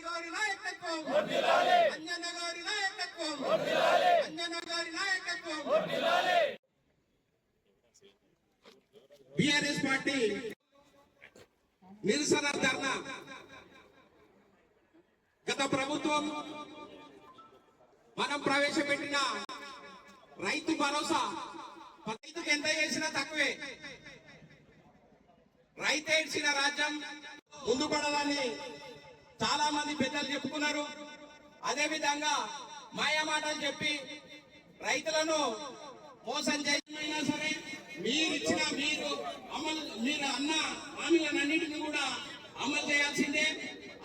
గారి నాయకత్వం అంజన్న గారి నాయకత్వం అంజన్న గారి నాయకత్వం బీఆర్ఎస్ పార్టీ నిరసన ధర్నా గత ప్రభుత్వం మనం ప్రవేశపెట్టిన రైతు భరోసా రైతుకు ఎంత చేసినా తక్కువే. రైతు ఏడ్చిన రాజ్యం ముందు పడాలని చాలా మంది పెద్దలు చెప్పుకున్నారు. అదే విధంగా మాయమాటలు చెప్పి రైతులను మోసం చేయమైనా సరే మీరు అన్న హామీలన్నింటినీ కూడా అమలు చేయాల్సిందే.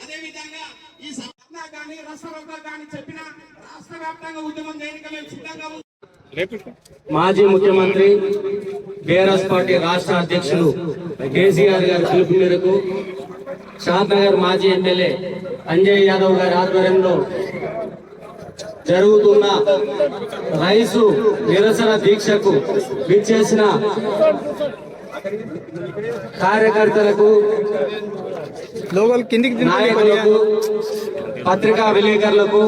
అదే విధంగా ఈ సభ కానీ రాష్ట్ర కానీ చెప్పిన రాష్ట్ర వ్యాప్తంగా ఉద్యమం చేయడానికి మేము సిద్ధంగా ఉన్నాం. మాజీ ముఖ్యమంత్రి బీఆర్ఎస్ పార్టీ రాష్ట్ర అధ్యక్షులు కేసీఆర్ గారి పిలుపు మేరకు షాద్నగర్ మాజీ ఎమ్మెల్యే అంజయ్ యాదవ్ గారి ఆధ్వర్యంలో జరుగుతున్న రైతు నిరసన దీక్షకు విచ్చేసిన కార్యకర్తలకు, నాయకులకు, పత్రికా విలేకరులకు,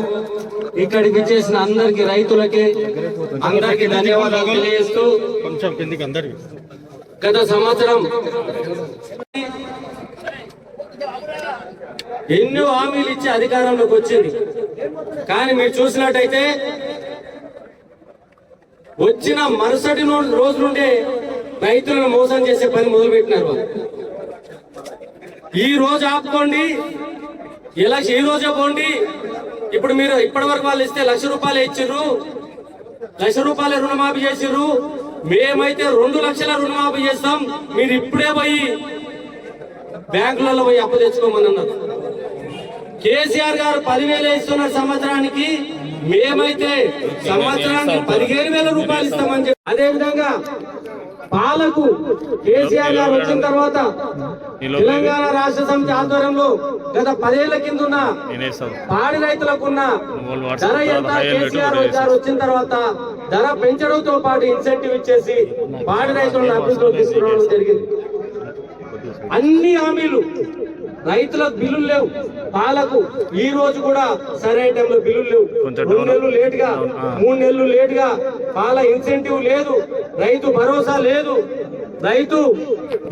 ఇక్కడికి విచ్చేసిన అందరికి రైతులకి అందరికి ధన్యవాదాలు తెలియజేస్తూ, గత సంవత్సరం ఎన్నో హామీలు ఇచ్చి అధికారంలోకి వచ్చింది. కానీ మీరు చూసినట్టయితే వచ్చిన మరుసటి రోజు నుండే రైతులను మోసం చేసే పని మొదలుపెట్టినారు. ఈ రోజు ఆపుకోండి, ఈ రోజే పోండి. ఇప్పుడు మీరు ఇప్పటి వరకు వాళ్ళు ఇస్తే ₹1,00,000 ఇచ్చిర్రు, ₹1,00,000 రుణమాఫీ చేసిర్రు. మేమైతే 2 లక్షల రుణమాఫీ చేస్తాం, మీరు ఇప్పుడే పోయి బ్యాంకులలో పోయి అప్పు తెచ్చుకోమని అన్నారు. కేసీఆర్ గారు 10,000 ఇస్తున్నారు సంవత్సరానికి, మేమైతే సంవత్సరానికి ₹15,000 ఇస్తామని చెప్పి. అదే విధంగా పాలకు కేసీఆర్ గారు వచ్చిన తర్వాత తెలంగాణ రాష్ట్ర సమితి ఆధ్వర్యంలో గత 10 ఏళ్ల కింద ఉన్న పాడి రైతులకున్న ధర ఎంత, కేసీఆర్ గారు వచ్చిన తర్వాత ధర పెంచడంతో పాటు ఇన్సెంటివ్ ఇచ్చేసి పాడి రైతులను అభివృద్ధిలో తీసుకురావడం జరిగింది. అన్ని హామీలు, రైతులకు బిల్లులు లేవు. పాలకు ఈ రోజు కూడా సరైన టైంలో బిల్లులు లేవు. 2 నెలలు లేట్ గా, 3 నెలలు లేట్ గా పాల ఇన్సెంటివ్ లేదు, రైతు భరోసా లేదు, రైతు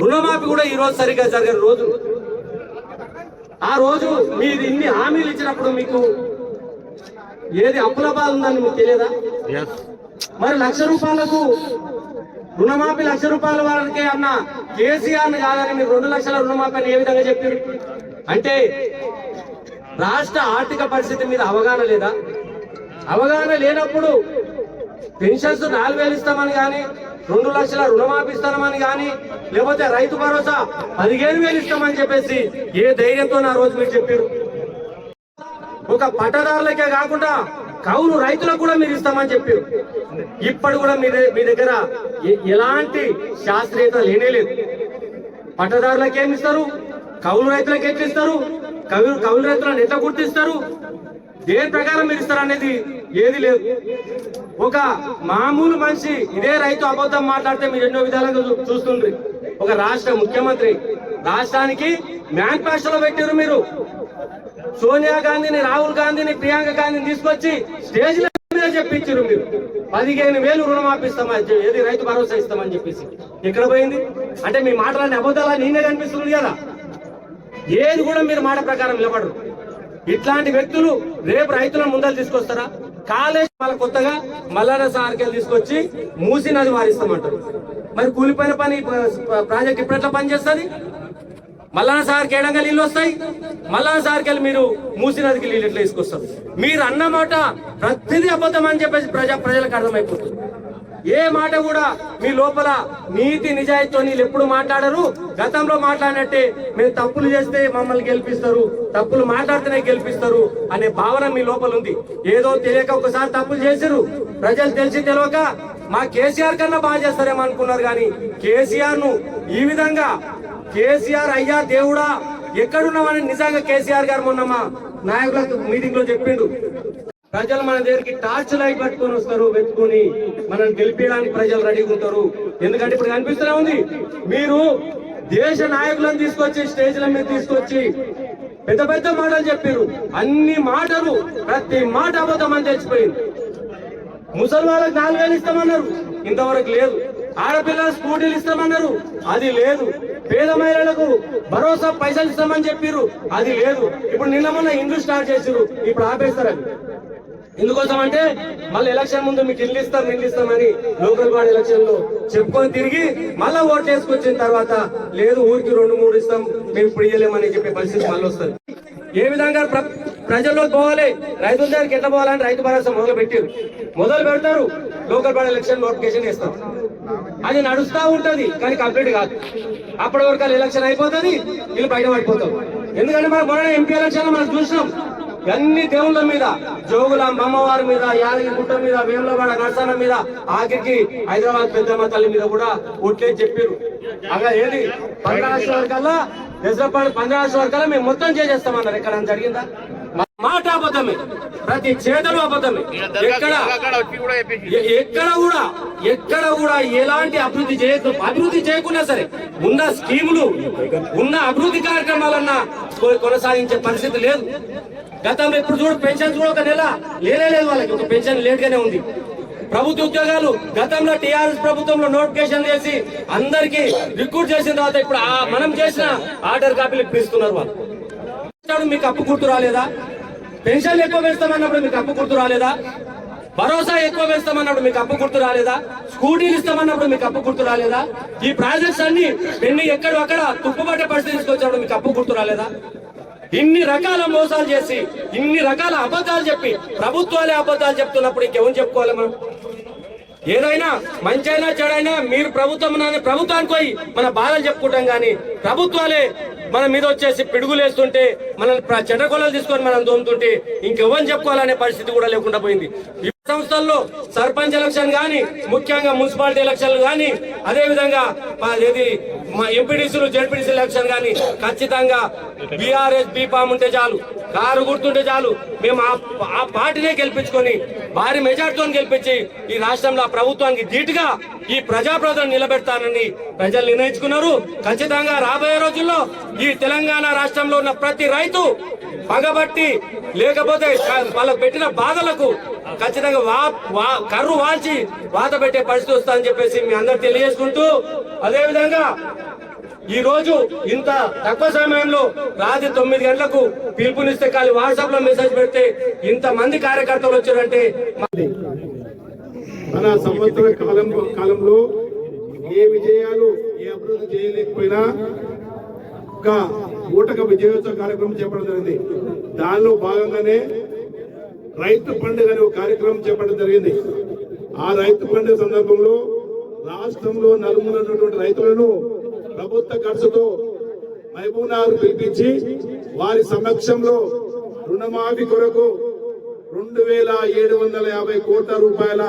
రుణమాఫీ కూడా ఈ రోజు సరిగ్గా జరగని రోజు. ఆ రోజు మీరు ఇన్ని హామీలు ఇచ్చినప్పుడు మీకు ఏది అప్పుల బాధ ఉందని మీకు తెలియదా? మరి ₹1,00,000 రుణమాఫీ ₹1,00,000 వాళ్ళకే అన్న కేసీఆర్ కాదని మీరు 2 లక్షల రుణమాఫీ అని ఏ విధంగా చెప్పారు? అంటే రాష్ట్ర ఆర్థిక పరిస్థితి మీద అవగాహన లేదా? అవగాహన లేనప్పుడు పెన్షన్స్ 4,000 ఇస్తామని కానీ, 2 లక్షల రుణమాఫీ ఇస్తామని కానీ, లేకపోతే రైతు భరోసా 15,000 ఇస్తామని చెప్పేసి ఏ ధైర్యంతో ఆ రోజు మీరు చెప్పారు? ఒక పట్టదారులకే కాకుండా కౌలు రైతులకు కూడా మీరు ఇస్తామని చెప్పారు. ఇప్పుడు కూడా మీ దగ్గర ఎలాంటి శాస్త్రీయత లేనే లేదు. పట్టదారులకు ఏమి ఇస్తారు, కౌలు రైతులకు ఎట్లా ఇస్తారు, కౌలు రైతులను ఎట్లా గుర్తిస్తారు, దేని ప్రకారం మీరు ఇస్తారు అనేది ఏది లేదు. ఒక మామూలు మనిషి ఇదే రైతు అబద్ధం మాట్లాడితే మీరు ఎన్నో విధాలుగా చూస్తుండ్రి. ఒక రాష్ట్ర ముఖ్యమంత్రి రాష్ట్రానికి మేనిఫెస్టోలో పెట్టారు. మీరు సోనియా గాంధీని, రాహుల్ గాంధీని, ప్రియాంక గాంధీని తీసుకొచ్చి స్టేజ్ మీద చెప్పించారు. మీరు 15,000 రుణమాఫీ ఇస్తామని, ఏది రైతు భరోసా ఇస్తామని చెప్పేసి ఎక్కడ పోయింది? అంటే మీ మాటలన్నీ అబద్ధాలని నేనే కనిపిస్తుంది కదా. ఏది కూడా మీరు మాట ప్రకారం నిలబడరు. ఇట్లాంటి వ్యక్తులు రేపు రైతులను ముందర తీసుకొస్తారా? కాలేజ్ వాళ్ళ కొత్తగా మల్లన్న సార్కెళ్ళి తీసుకొచ్చి మూసి నది వారిస్తామంటారు. మరి కూలిపోయిన పని ప్రాజెక్ట్ ఇప్పుడెట్లా పనిచేస్తుంది? మల్లన్న సార్కి ఏడంగా నీళ్ళు వస్తాయి, మల్లన్న సార్కెళ్ళి మీరు మూసి నదికి నీళ్ళు ఎట్లా తీసుకొస్తారు? మీరు అన్నమాట ప్రతిదీ అబద్ధం అని చెప్పేసి ప్రజలకు అర్థమైపోతుంది. ఏ మాట కూడా మీ లోపల నీతి నిజాయితీతో నీళ్ళు ఎప్పుడు మాట్లాడరు. గతంలో మాట్లాడినట్టే మేము తప్పులు చేస్తే మమ్మల్ని గెలిపిస్తారు, తప్పులు మాట్లాడితేనే గెలిపిస్తారు అనే భావన మీ లోపల ఉంది. ఏదో తెలియక ఒకసారి తప్పులు చేశారు, ప్రజలు తెలిసి తెలియక మా కేసీఆర్ కన్నా బాగా చేస్తారేమో అనుకున్నారు. కానీ కేసీఆర్ ను ఈ విధంగా కేసీఆర్ అయ్యా దేవుడా ఎక్కడున్నామని నిజంగా కేసీఆర్ గారు మొన్న మా నాయకులకు మీటింగ్ లో చెప్పిండు. ప్రజలు మన దగ్గరికి టార్చ్ లైట్ పట్టుకొని వస్తారు, పెట్టుకుని మనం గెలిపించడానికి ప్రజలు రెడీగా ఉంటారు. ఎందుకంటే ఇప్పుడు కనిపిస్తూనే ఉంది, మీరు దేశ నాయకులను తీసుకొచ్చి స్టేజ్ల మీద తీసుకొచ్చి పెద్ద పెద్ద మాటలు చెప్పారు. అన్ని మాటలు ప్రతి మాట అబద్ధం అని తెలిసిపోయింది. ముసలి వాళ్ళకి 4,000 ఇస్తామన్నారు, ఇంతవరకు లేదు. ఆడపిల్లల స్కూటీలు ఇస్తామన్నారు, అది లేదు. పేద మహిళలకు భరోసా పైసలు ఇస్తామని చెప్పారు, అది లేదు. ఇప్పుడు నిన్న మొన్న ఇండ్లు స్టార్ట్ చేసారు, ఇప్పుడు ఆపేస్తారు. అది ఎందుకోసం అంటే మళ్ళీ ఎలక్షన్ ముందు మీకు ఇల్లు ఇస్తామని లోకల్ బాడీ ఎలక్షన్ లో చెప్పుకొని తిరిగి మళ్ళా ఓట్లు వేసుకొచ్చిన తర్వాత లేదు ఊరికి 2-3 ఇస్తాం, మేము ఇప్పుడు ఇయ్యలేమని చెప్పే పరిస్థితి మళ్ళీ వస్తుంది. ఏ విధంగా ప్రజల్లోకి పోవాలి, రైతుల దగ్గరికి ఎట్లా పోవాలని రైతు భరోసా మొదలు పెడతారు. లోకల్ బాడీ ఎలక్షన్ నోటిఫికేషన్ ఇస్తారు, అది నడుస్తా ఉంటది కానీ కంప్లీట్ కాదు. అప్పటి వరకు ఎలక్షన్ అయిపోతుంది, వీళ్ళు బయట పడిపోతారు. ఎందుకంటే మనం మొన్న ఎంపీ ఎలక్షన్ మనం చూసినాం, అన్ని దేవుళ్ళ మీద, జోగులాంబ అమ్మవారి మీద, యాదగిరి గుట్ట మీద, వేములవాడ నరసన్న మీద, ఆఖరికి హైదరాబాద్ పెద్దమ్మ తల్లి మీద కూడా ఓట్లే చెప్పారు. అలా ఏది 15 వరకల్లా దసరాపాడు 15 వరకల్లా మేము మొత్తం చేసేస్తామన్నారు. ఎక్కడ జరిగిందా? మాట అబద్ధమే, ప్రతి చేతలు అబద్ధమే. ఎక్కడ కూడా ఎలాంటి అభివృద్ధి చేయకున్నా సరే ఉన్న స్కీములు ఉన్న అభివృద్ధి కార్యక్రమాలన్నా కొనసాగించే పరిస్థితి లేదు. గతంలో ఇప్పుడు చూడు పెన్షన్ కూడా ఒక నెల లేదు, వాళ్ళకి ఒక పెన్షన్ లేట్ గానే ఉంది. ప్రభుత్వ ఉద్యోగాలు గతంలో టీఆర్ఎస్ ప్రభుత్వంలో నోటిఫికేషన్ చేసి అందరికి రిక్రూట్ చేసిన తర్వాత ఇప్పుడు మనం చేసిన ఆర్డర్ కాపీలు ఇప్పిస్తున్నారు. వాళ్ళు మీకు అప్పు గుర్తు రాలేదా? పెన్షన్లు ఎక్కువ వేస్తామన్నప్పుడు మీకు అప్పు గుర్తు రాలేదా? భరోసా ఎక్కువ వేస్తామన్నప్పుడు మీకు అప్పు గుర్తు రాలేదా? స్కూటీలు ఇస్తామన్నప్పుడు మీకు అప్పు గుర్తు రాలేదా? ఈ ప్రాజెక్ట్స్ అన్ని పెన్ని ఎక్కడక్కడ తుప్పుపట్టే పరిస్థితి తీసుకొచ్చినప్పుడు మీకు అప్పు గుర్తు రాలేదా? ఇన్ని రకాల మోసాలు చేసి ఇన్ని రకాల అబద్ధాలు చెప్పి ప్రభుత్వాలే అబద్ధాలు చెప్తున్నప్పుడు ఇంకెవరు చెప్పుకోవాలి? మనం ఏదైనా మంచి అయినా చెడైనా మీరు ప్రభుత్వానికి పోయి మన బాధలు చెప్పుకుంటాం కానీ ప్రభుత్వాలే మన మీద వచ్చేసి పిడుగులేస్తుంటే మన చెడ్డకొల్లలు తీసుకొని మనం దోముతుంటే ఇంకెవరు చెప్పుకోవాలనే పరిస్థితి కూడా లేకుండా పోయింది. సంస్థల్లో సర్పంచ్ ఎలక్షన్ గాని, ముఖ్యంగా మున్సిపాలిటీ ఎలక్షన్లు గాని, అదే విధంగా ఎంపీడీసీలు జెడ్పీడీసీ ఎలక్షన్ గాని ఖచ్చితంగా బీఆర్ఎస్ బీఫామ్ ఉంటే చాలు, కారు గుర్తుంటే చాలు, మేము ఆ పార్టీనే గెలిపించుకొని భారీ మెజార్టీతో గెలిపించి ఈ రాష్ట్రంలో ఆ ప్రభుత్వానికి ధీటుగా ఈ ప్రజాప్రతినిధులను నిలబెడతానని ప్రజలు నిర్ణయించుకున్నారు. ఖచ్చితంగా రాబోయే రోజుల్లో ఈ తెలంగాణ రాష్ట్రంలో ఉన్న ప్రతి రైతు పగబట్టి లేకపోతే వాళ్ళకు పెట్టిన బాధలకు ఖచ్చితంగా కర్రు వాల్చి వాత పెట్టే పరిస్థితి వస్తుందని చెప్పేసి మీ అందరు తెలియజేసుకుంటూ, అదేవిధంగా ఈ రోజు ఇంత తక్కువ సమయంలో రాత్రి 9 గంటలకు పిలుపునిస్తే కానీ వాట్సాప్ లో మెసేజ్ పెడితే ఇంత మంది కార్యకర్తలు వచ్చారంటే మన సంవత్సర కాలంలో ఏ విజయాలు ఏ అభివృద్ధి చేయలేకపోయినా ఒక ఊటక విజయోత్సవ కార్యక్రమం చేపట్టడం జరిగింది. దానిలో భాగంగానే రైతు పండుగ అనే ఒక కార్యక్రమం చేపట్టడం జరిగింది. ఆ రైతు పండుగ సందర్భంలో రాష్ట్రంలో నలుమూలైనటువంటి రైతులను ప్రభుత్వ ఖర్చుతో మహబూబ్నగర్ పిలిపించి వారి సమక్షంలో రుణమాఫీ కొరకు 2,750 కోట్ల రూపాయల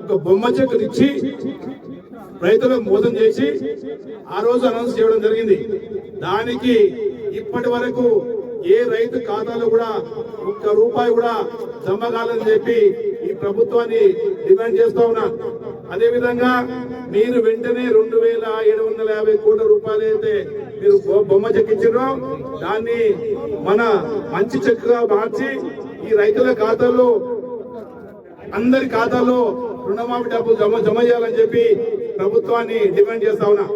ఒక బొమ్మ చెక్కులు ఇచ్చి రైతులకు మోసం చేసి ఆ రోజు అనౌన్స్ చేయడం జరిగింది. దానికి ఇప్పటి వరకు ఏ రైతు ఖాతాలో కూడా ₹1 కూడా జమ కాలని చెప్పి ఈ ప్రభుత్వాన్ని డిమాండ్ చేస్తా ఉన్నా. అదే విధంగా మీరు వెంటనే 2,750 కోట్ల రూపాయలు అయితే మీరు బొమ్మ చెక్ ఇచ్చారో దాన్ని మన మంచి చెక్కుగా మార్చి ఈ రైతుల ఖాతాల్లో అందరి ఖాతాల్లో రుణమాఫీ డబ్బులు జమ చేయాలని చెప్పి ప్రభుత్వాన్ని డిమాండ్ చేస్తా ఉన్నా.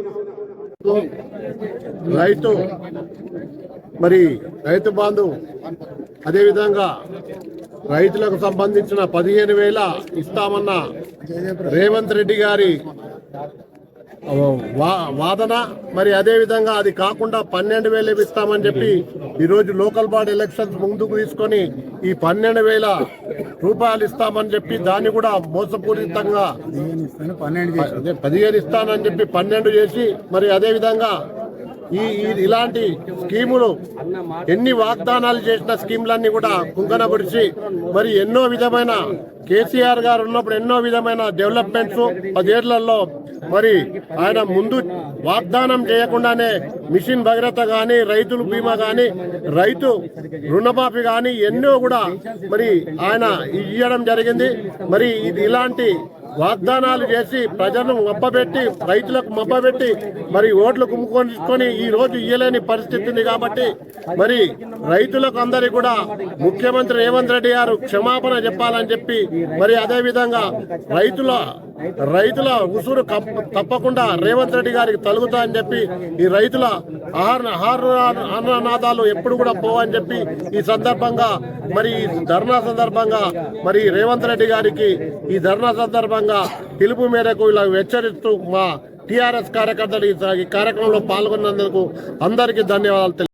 రైతు బంధు అదేవిధంగా రైతులకు సంబంధించిన 15,000 ఇస్తామన్న రేవంత్ రెడ్డి గారి వాదన, అదేవిధంగా అది కాకుండా 12,000 ఇస్తామని చెప్పి ఈరోజు లోకల్ బాడీ ఎలక్షన్స్ ముందుకు తీసుకొని ఈ 12,000 రూపాయలు ఇస్తామని చెప్పి దాన్ని కూడా మోసపూరితంగా 15 ఇస్తానని చెప్పి 12 చేసి అదేవిధంగా ఇలాంటి స్కీములు ఎన్ని వాగ్దానాలు చేసిన స్కీములన్నీ కూడా కుంగనబడిచి ఎన్నో విధమైన కేసీఆర్ గారు ఉన్నప్పుడు ఎన్నో విధమైన డెవలప్మెంట్స్ 10 ఏళ్లలో ఆయన ముందు వాగ్దానం చేయకుండానే మిషన్ భగీరథ గాని, రైతుల బీమా గాని, రైతు రుణమాఫీ గాని ఎన్నో కూడా ఆయన ఇవ్వడం జరిగింది. ఇలాంటి వాగ్దానాలు చేసి ప్రజలను మబ్బబెట్టి రైతులకు మబ్బబెట్టి మరి ఓట్లు గుమ్ముకొని ఈ రోజు ఇయ్యలేని పరిస్థితి ఉంది కాబట్టి మరి రైతులకు అందరికీ కూడా ముఖ్యమంత్రి రేవంత్ రెడ్డి గారు క్షమాపణ చెప్పాలని చెప్పి మరి అదే విధంగా రైతుల ఉసురు తప్పకుండా రేవంత్ రెడ్డి గారికి తలుగుతా అని చెప్పి ఈ రైతుల ఆహారనాదాలు ఎప్పుడు కూడా పోవని చెప్పి ఈ సందర్భంగా మరి ఈ ధర్నా సందర్భంగా మరి రేవంత్ రెడ్డి గారికి ఈ ధర్నా సందర్భంగా పిలుపు మేరకు ఇలా హెచ్చరిస్తూ మా టీఆర్ఎస్ కార్యకర్తలు ఈ కార్యక్రమంలో పాల్గొన్నందుకు అందరికీ ధన్యవాదాలు.